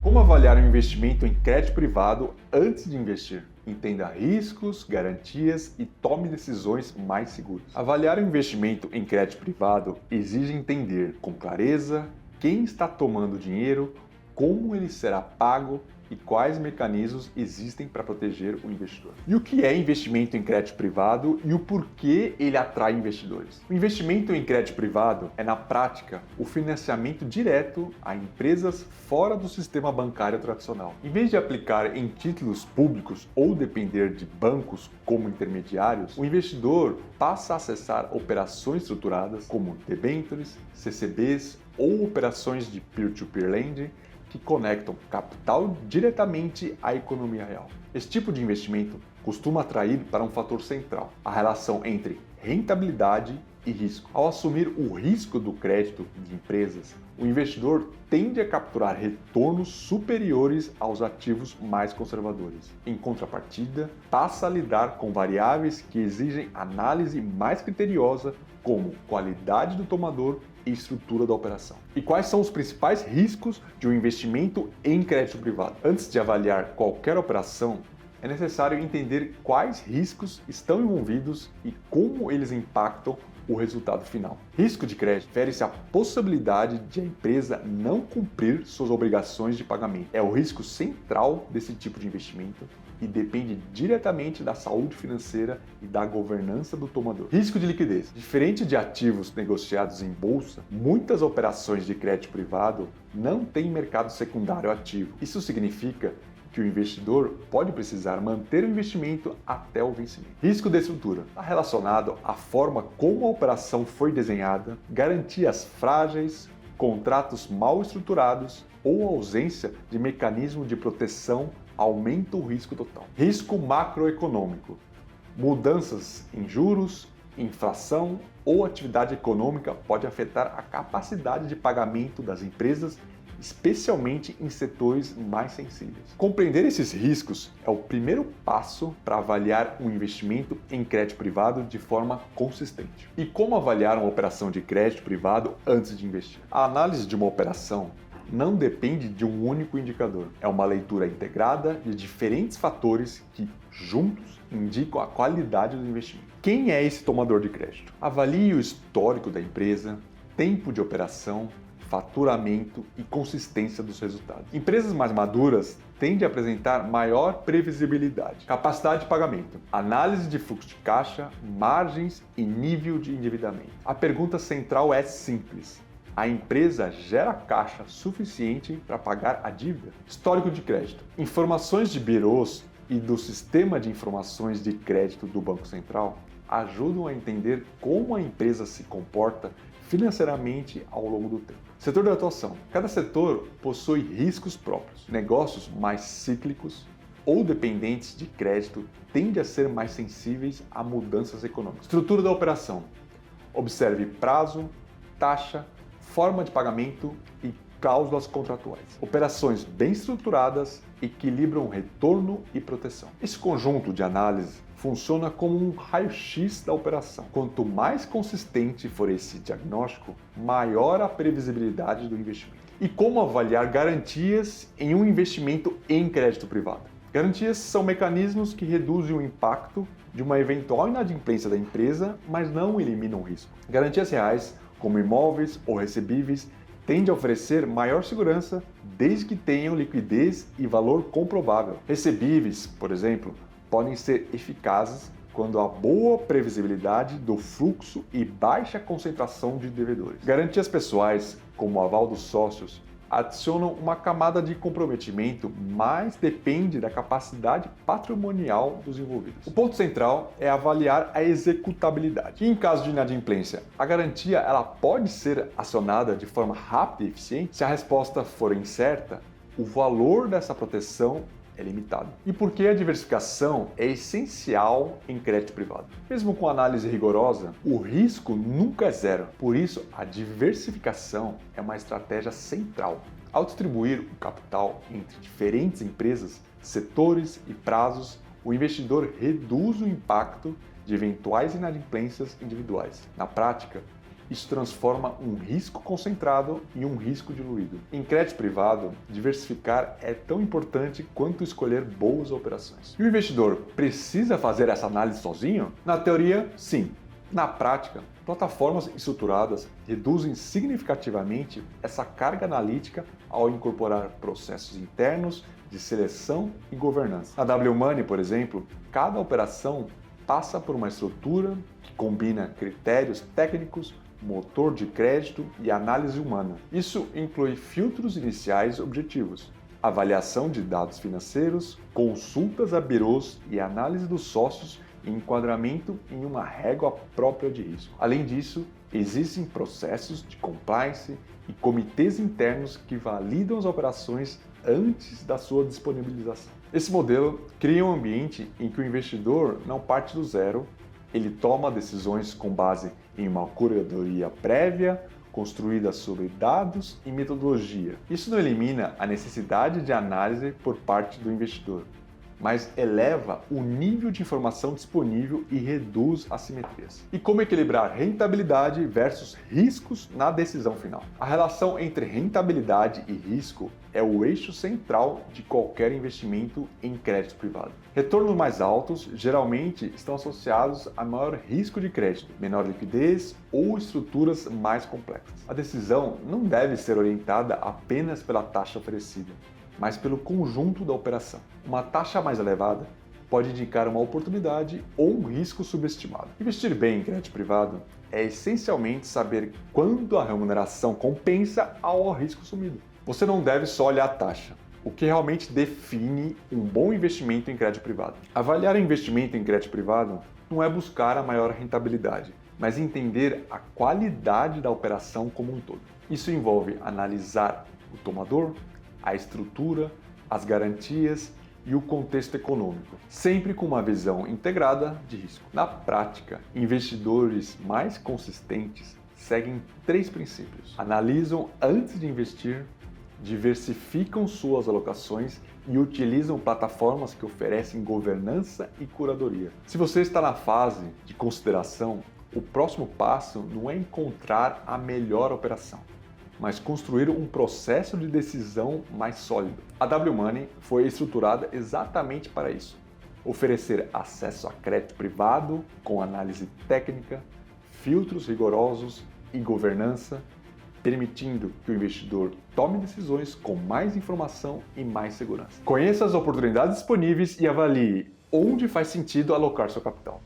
Como avaliar um investimento em crédito privado antes de investir? Entenda riscos, garantias e tome decisões mais seguras. Avaliar um investimento em crédito privado exige entender com clareza quem está tomando o dinheiro, como ele será pago e quais mecanismos existem para proteger o investidor. E o que é investimento em crédito privado e o porquê ele atrai investidores? O investimento em crédito privado é, na prática, o financiamento direto a empresas fora do sistema bancário tradicional. Em vez de aplicar em títulos públicos ou depender de bancos como intermediários, o investidor passa a acessar operações estruturadas como debêntures, CCBs ou operações de peer-to-peer lending que conectam capital diretamente à economia real. Esse tipo de investimento costuma atrair para um fator central, a relação entre rentabilidade e risco. Ao assumir o risco do crédito de empresas, o investidor tende a capturar retornos superiores aos ativos mais conservadores. Em contrapartida, passa a lidar com variáveis que exigem análise mais criteriosa, como qualidade do tomador e estrutura da operação. E quais são os principais riscos de um investimento em crédito privado? Antes de avaliar qualquer operação, é necessário entender quais riscos estão envolvidos e como eles impactam o resultado final. Risco de crédito refere-se à possibilidade de a empresa não cumprir suas obrigações de pagamento. É o risco central desse tipo de investimento e depende diretamente da saúde financeira e da governança do tomador. Risco de liquidez. Diferente de ativos negociados em bolsa, muitas operações de crédito privado não têm mercado secundário ativo. Isso significa que o investidor pode precisar manter o investimento até o vencimento. Risco de estrutura está relacionado à forma como a operação foi desenhada, garantias frágeis, contratos mal estruturados ou ausência de mecanismo de proteção aumenta o risco total. Risco macroeconômico. Mudanças em juros, inflação ou atividade econômica pode afetar a capacidade de pagamento das empresas, especialmente em setores mais sensíveis. Compreender esses riscos é o primeiro passo para avaliar um investimento em crédito privado de forma consistente. E como avaliar uma operação de crédito privado antes de investir? A análise de uma operação não depende de um único indicador. É uma leitura integrada de diferentes fatores que, juntos, indicam a qualidade do investimento. Quem é esse tomador de crédito? Avalie o histórico da empresa, tempo de operação, faturamento e consistência dos resultados. Empresas mais maduras tendem a apresentar maior previsibilidade, capacidade de pagamento, análise de fluxo de caixa, margens e nível de endividamento. A pergunta central é simples: a empresa gera caixa suficiente para pagar a dívida? Histórico de crédito. Informações de birôs e do Sistema de Informações de Crédito do Banco Central ajudam a entender como a empresa se comporta financeiramente ao longo do tempo. Setor de atuação. Cada setor possui riscos próprios. Negócios mais cíclicos ou dependentes de crédito tendem a ser mais sensíveis a mudanças econômicas. Estrutura da operação. Observe prazo, taxa, forma de pagamento e cláusulas contratuais. Operações bem estruturadas equilibram retorno e proteção. Esse conjunto de análise funciona como um raio-x da operação. Quanto mais consistente for esse diagnóstico, maior a previsibilidade do investimento. E como avaliar garantias em um investimento em crédito privado? Garantias são mecanismos que reduzem o impacto de uma eventual inadimplência da empresa, mas não eliminam o risco. Garantias reais, como imóveis ou recebíveis, tendem a oferecer maior segurança desde que tenham liquidez e valor comprovável. Recebíveis, por exemplo, podem ser eficazes quando há boa previsibilidade do fluxo e baixa concentração de devedores. Garantias pessoais, como o aval dos sócios, adicionam uma camada de comprometimento, mas depende da capacidade patrimonial dos envolvidos. O ponto central é avaliar a executabilidade. E em caso de inadimplência, a garantia ela pode ser acionada de forma rápida e eficiente? Se a resposta for incerta, o valor dessa proteção é limitado. E por que a diversificação é essencial em crédito privado? Mesmo com análise rigorosa, o risco nunca é zero. Por isso, a diversificação é uma estratégia central. Ao distribuir o capital entre diferentes empresas, setores e prazos, o investidor reduz o impacto de eventuais inadimplências individuais. Na prática, Isso transforma um risco concentrado em um risco diluído. Em crédito privado, diversificar é tão importante quanto escolher boas operações. E o investidor precisa fazer essa análise sozinho? Na teoria, sim. Na prática, plataformas estruturadas reduzem significativamente essa carga analítica ao incorporar processos internos de seleção e governança. Na W-Money, por exemplo, cada operação passa por uma estrutura que combina critérios técnicos, motor de crédito e análise humana. Isso inclui filtros iniciais objetivos, avaliação de dados financeiros, consultas a birôs e análise dos sócios e enquadramento em uma régua própria de risco. Além disso, existem processos de compliance e comitês internos que validam as operações antes da sua disponibilização. Esse modelo cria um ambiente em que o investidor não parte do zero, ele toma decisões com base em uma curadoria prévia, construída sobre dados e metodologia. Isso não elimina a necessidade de análise por parte do investidor, mas eleva o nível de informação disponível e reduz assimetrias. E como equilibrar rentabilidade versus riscos na decisão final? A relação entre rentabilidade e risco é o eixo central de qualquer investimento em crédito privado. Retornos mais altos geralmente estão associados a maior risco de crédito, menor liquidez ou estruturas mais complexas. A decisão não deve ser orientada apenas pela taxa oferecida, mas pelo conjunto da operação. Uma taxa mais elevada pode indicar uma oportunidade ou um risco subestimado. Investir bem em crédito privado é essencialmente saber quando a remuneração compensa ao risco assumido. Você não deve só olhar a taxa, o que realmente define um bom investimento em crédito privado. Avaliar o investimento em crédito privado não é buscar a maior rentabilidade, mas entender a qualidade da operação como um todo. Isso envolve analisar o tomador, a estrutura, as garantias e o contexto econômico, sempre com uma visão integrada de risco. Na prática, investidores mais consistentes seguem 3 princípios: analisam antes de investir, diversificam suas alocações e utilizam plataformas que oferecem governança e curadoria. Se você está na fase de consideração, o próximo passo não é encontrar a melhor operação, mas construir um processo de decisão mais sólido. A W-Money foi estruturada exatamente para isso: oferecer acesso a crédito privado com análise técnica, filtros rigorosos e governança, permitindo que o investidor tome decisões com mais informação e mais segurança. Conheça as oportunidades disponíveis e avalie onde faz sentido alocar seu capital.